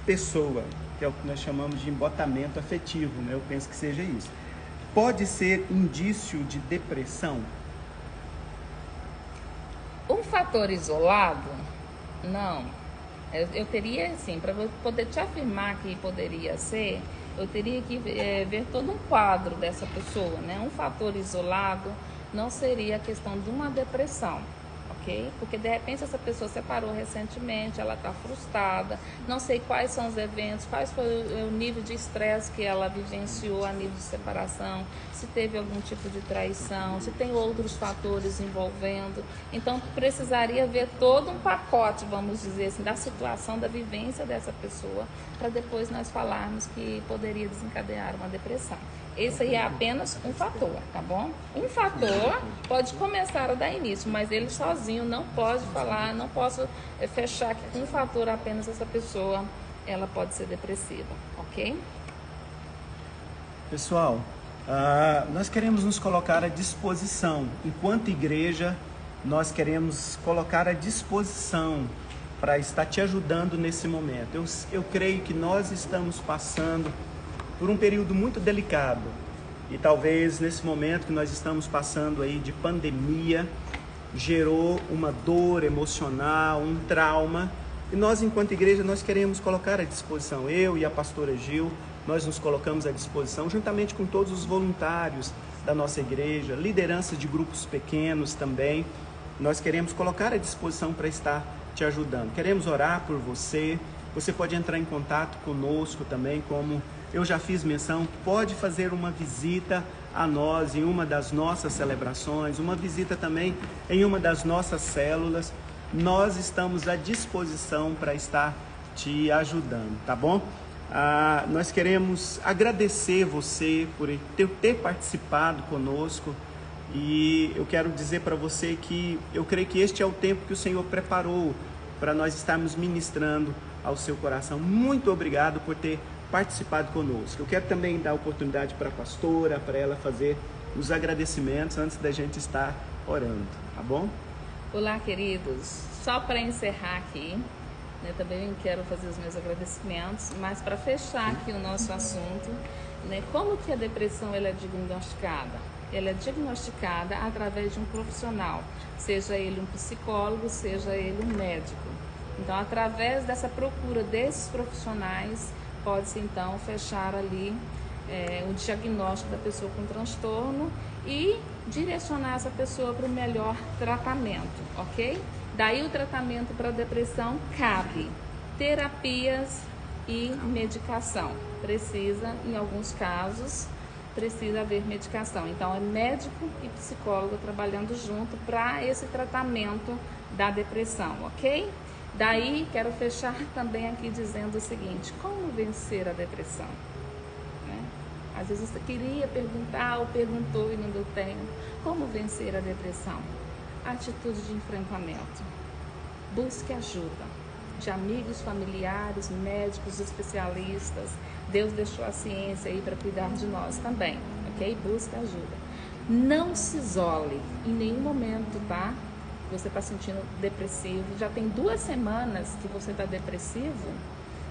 A: pessoa, que é o que nós chamamos de embotamento afetivo, né? Eu penso que seja isso. Pode ser indício de depressão?
B: Um fator isolado? Não. Eu teria, assim, para poder te afirmar que poderia ser, eu teria que ver todo um quadro dessa pessoa, né? Um fator isolado não seria a questão de uma depressão. Porque de repente essa pessoa separou recentemente, ela está frustrada, não sei quais são os eventos, quais foi o nível de estresse que ela vivenciou a nível de separação, se teve algum tipo de traição, se tem outros fatores envolvendo. Então precisaria ver todo um pacote, vamos dizer assim, da situação, da vivência dessa pessoa, para depois nós falarmos que poderia desencadear uma depressão. Esse aí é apenas um fator, tá bom? Um fator pode começar a dar início, mas ele sozinho não pode falar, não posso fechar que com um fator apenas essa pessoa, ela pode ser depressiva, ok?
A: Pessoal, nós queremos nos colocar à disposição. Enquanto igreja, nós queremos colocar à disposição para estar te ajudando nesse momento. Eu creio que nós estamos passando por um período muito delicado e talvez nesse momento que nós estamos passando aí de pandemia gerou uma dor emocional, um trauma, e nós enquanto igreja nós queremos colocar à disposição. Eu e a pastora Gil, nós nos colocamos à disposição juntamente com todos os voluntários da nossa igreja, liderança de grupos pequenos também. Nós queremos colocar à disposição para estar te ajudando. Queremos orar por você. Você pode entrar em contato conosco também, como eu já fiz menção, pode fazer uma visita a nós em uma das nossas celebrações, uma visita também em uma das nossas células. Nós estamos à disposição para estar te ajudando, tá bom? Nós queremos agradecer você por ter participado conosco e eu quero dizer para você que eu creio que este é o tempo que o Senhor preparou para nós estarmos ministrando ao seu coração. Muito obrigado por ter participado conosco. Eu quero também dar oportunidade para a pastora, para ela fazer os agradecimentos antes da gente estar orando, tá bom?
B: Olá, queridos. Só para encerrar aqui, também quero fazer os meus agradecimentos, mas para fechar aqui o nosso assunto, como que a depressão ela é diagnosticada? Ela é diagnosticada através de um profissional, seja ele um psicólogo, seja ele um médico. Então, através dessa procura desses profissionais, pode-se então fechar ali o diagnóstico da pessoa com transtorno e direcionar essa pessoa para o melhor tratamento, ok? Daí o tratamento para a depressão cabe terapias e medicação. Precisa, em alguns casos, precisa haver medicação. Então, é médico e psicólogo trabalhando junto para esse tratamento da depressão, ok? Daí, quero fechar também aqui dizendo o seguinte: como vencer a depressão? Às vezes você queria perguntar ou perguntou e não deu tempo. Como vencer a depressão? Atitude de enfrentamento. Busque ajuda de amigos, familiares, médicos, especialistas. Deus deixou a ciência aí para cuidar de nós também, ok? Busque ajuda. Não se isole em nenhum momento, tá? Você está sentindo depressivo, já tem 2 semanas que você está depressivo,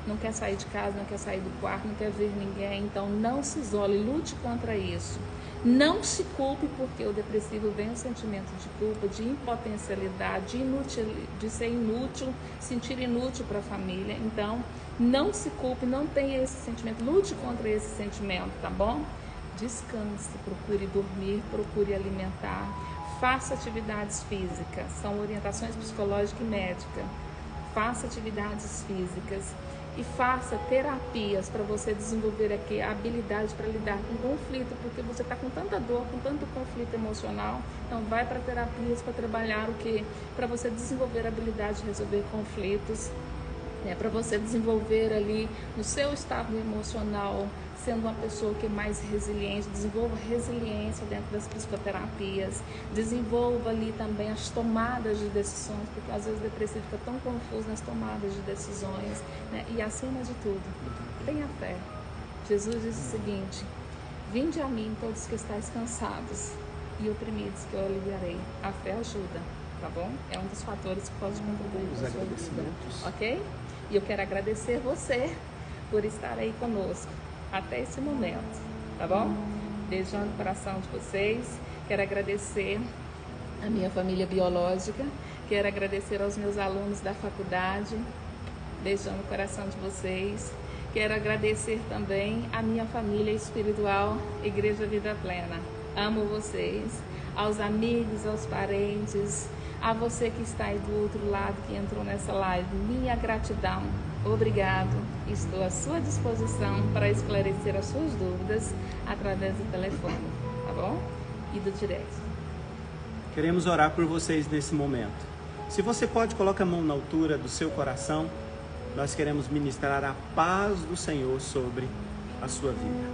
B: não quer sair de casa, não quer sair do quarto, não quer ver ninguém, então não se isole, lute contra isso. Não se culpe, porque o depressivo vem um sentimento de culpa, de impotencialidade, de ser inútil, sentir inútil para a família. Então, não se culpe, não tenha esse sentimento, lute contra esse sentimento, tá bom? Descanse, procure dormir, procure alimentar, faça atividades físicas, são orientações psicológicas e médicas. Faça atividades físicas e faça terapias para você desenvolver aqui a habilidade para lidar com conflito, porque você está com tanta dor, com tanto conflito emocional. Então vai para terapias para trabalhar o quê? Para você desenvolver a habilidade de resolver conflitos, para você desenvolver ali no seu estado emocional, sendo uma pessoa que é mais resiliente, desenvolva resiliência dentro das psicoterapias, desenvolva ali também as tomadas de decisões, porque às vezes o depressivo fica tão confuso nas tomadas de decisões, e acima de tudo, tenha fé. Jesus disse o seguinte: vinde a mim todos que estáis cansados e oprimidos, que eu aliviarei. A fé ajuda, tá bom? É um dos fatores que pode contribuir com a sua vida, ok? E eu quero agradecer você por estar aí conosco até esse momento, tá bom? Beijando o coração de vocês. Quero agradecer a minha família biológica, quero agradecer aos meus alunos da faculdade, beijando o coração de vocês. Quero agradecer também a minha família espiritual, Igreja Vida Plena. Amo vocês, aos amigos, aos parentes, a você que está aí do outro lado, que entrou nessa live, minha gratidão. Obrigado, estou à sua disposição para esclarecer as suas dúvidas através do telefone, tá bom? E do direct.
A: Queremos orar por vocês nesse momento. Se você pode, coloca a mão na altura do seu coração. Nós queremos ministrar a paz do Senhor sobre a sua vida.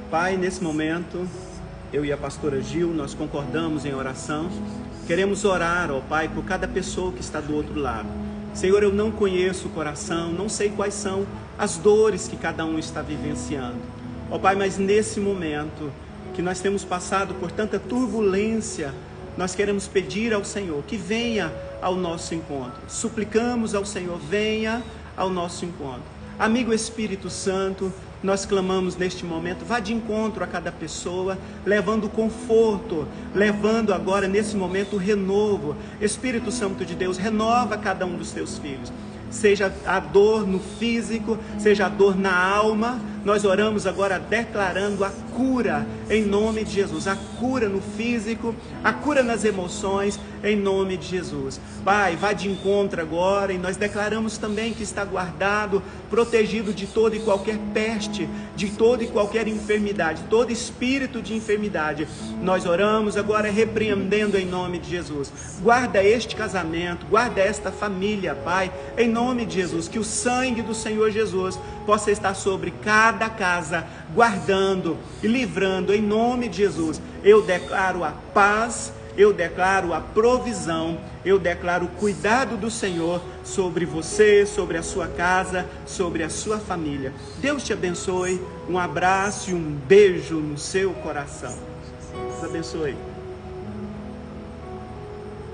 A: Pai, nesse momento, eu e a pastora Gil, nós concordamos em oração. Queremos orar, ó Pai, por cada pessoa que está do outro lado. Senhor, eu não conheço o coração, não sei quais são as dores que cada um está vivenciando. Ó Pai, mas nesse momento que nós temos passado por tanta turbulência, nós queremos pedir ao Senhor que venha ao nosso encontro. Suplicamos ao Senhor, venha ao nosso encontro. Amigo Espírito Santo, nós clamamos neste momento, vá de encontro a cada pessoa, levando conforto, levando agora nesse momento o renovo. Espírito Santo de Deus, renova cada um dos teus filhos. Seja a dor no físico, seja a dor na alma, nós oramos agora declarando a cura em nome de Jesus. A cura no físico, a cura nas emoções, em nome de Jesus. Pai, vá de encontro agora e nós declaramos também que está guardado, protegido de toda e qualquer peste, de toda e qualquer enfermidade, todo espírito de enfermidade. Nós oramos agora repreendendo em nome de Jesus. Guarda este casamento, guarda esta família, Pai, em nome de Jesus, que o sangue do Senhor Jesus possa estar sobre cada casa, guardando e livrando em nome de Jesus. Eu declaro a paz, eu declaro a provisão, eu declaro o cuidado do Senhor sobre você, sobre a sua casa, sobre a sua família. Deus te abençoe, um abraço e um beijo no seu coração. Deus abençoe.